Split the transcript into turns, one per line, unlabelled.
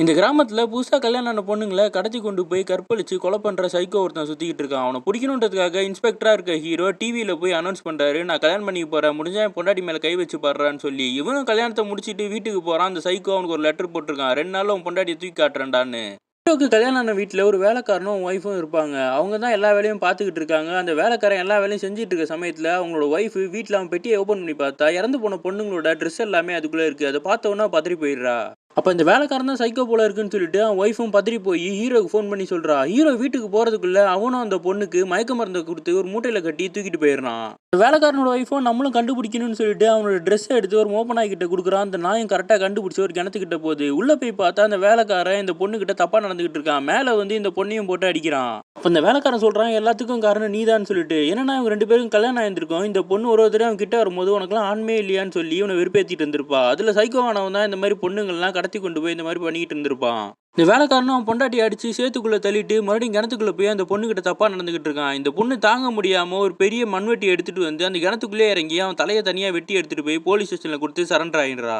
இந்த கிராமத்துல புதுசா கல்யாணம் ஆன பொண்ணுங்கள கடத்தி கொண்டு போய் கற்பழிச்சு கொலை பண்ற சைக்கோ ஒருத்தன் சுத்திக்கிட்டு இருக்கான். அவனை பிடிக்கணுன்றதுக்காக இன்ஸ்பெக்டரா இருக்க ஹீரோ டிவியில போய் அனௌன்ஸ் பண்றாரு, நான் கல்யாணம் பண்ணிக்க போறேன், முடிஞ்சா என் பொண்டாட்டி மேல கை வச்சு பாடுறான்னு சொல்லி. இவனும் கல்யாணத்தை முடிச்சிட்டு வீட்டுக்கு போறான். அந்த சைக்கோ அவனுக்கு ஒரு லெட்டர் போட்டிருக்கான், 2 நாள்ல உன் பொண்டாட்டியை தூக்கி காட்டுறேன்டான்னு. ஹீரோக்கு கல்யாணம் ஆன வீட்டில் ஒரு வேலைக்காரனும் ஒய்ஃபும் இருப்பாங்க. அவங்க தான் எல்லா வேலையும் பார்த்துக்கிட்டு இருக்காங்க. அந்த வேலைக்காரன் எல்லா வேலையும் செஞ்சுட்டு இருக்க சமயத்தில் அவங்களோட ஒய்ஃபு வீட்டில் அவன் பெட்டியை ஓப்பன் பண்ணி பார்த்தா இறந்து போன பொண்ணுங்களோட ட்ரெஸ் எல்லாமே அதுக்குள்ளே இருக்குது. அதை பார்த்த உடனே பதறி போயிடுறா. அப்போ இந்த வேலைக்காரன் தான் சைக்கோ போல இருக்குன்னு சொல்லிட்டு அவன் ஒய்ஃபும் பதறி போய் ஹீரோக்கு ஃபோன் பண்ணி சொல்றா. ஹீரோ வீட்டுக்கு போறதுக்குள்ள அவனும் அந்த பொண்ணுக்கு மயக்க மருந்தை கொடுத்து ஒரு மூட்டையில கட்டி தூக்கிட்டு போயிடுறான். வேலைக்காரனோட ஒய்ஃபும் நம்மளும் கண்டுபிடிக்கணும்னு சொல்லிட்டு அவனோட ட்ரெஸ்ஸை எடுத்து ஒரு மோப்ப நாய் கிட்ட கொடுக்குறான். அந்த நாயும் கரெக்டாக கண்டுபிடிச்சி ஒரு கிணத்துக்கிட்ட போகுது. உள்ள போய் பார்த்தா அந்த வேலைக்காரன் இந்த பொண்ணு கிட்ட தப்பா நடந்துகிட்டு இருக்கான். மேலே வந்து இந்த பொண்ணையும் போட்டு அடிக்கிறான். அப்போ இந்த வேலைக்காரன் சொல்றான், எல்லாத்துக்கும் காரணம் நீதான்னு சொல்லிட்டு. ஏன்னா இவங்க 2 பேரும் கல்யாணம் ஆயிருந்திருக்கோம். இந்த பொண்ணு ஒரு தடவை அவன் கிட்ட வரும்போது உனக்குலாம் ஆண்மே இல்லையான்னு சொல்லி இவனை வெறுப்பேற்றிட்டு இருந்திருப்பா. அதுல சைக்கோவானவன் தான் இந்த மாதிரி பொண்ணுங்கள்லாம் கடத்தி கொண்டு போய் இந்த மாதிரி பண்ணிக்கிட்டு இருந்திருப்பான். இந்த வேலைக்காரனும் அவன் பொண்டாட்டி அடிச்சு சேத்துக்குள்ள தள்ளிட்டு மறுபடியும் கிணத்துக்குள்ள போய் அந்த பொண்ணு கிட்ட தப்பா நடந்துகிட்டு இருக்கான். இந்த பொண்ணு தாங்க முடியாம ஒரு பெரிய மண்வெட்டி எடுத்துட்டு வந்து அந்த கிணத்துக்குள்ளே இறங்கி அவன் தலையை தனியா வெட்டி எடுத்துட்டு போய் போலீஸ் ஸ்டேஷன்ல கொடுத்து சரண்டர் ஆயிடுறா.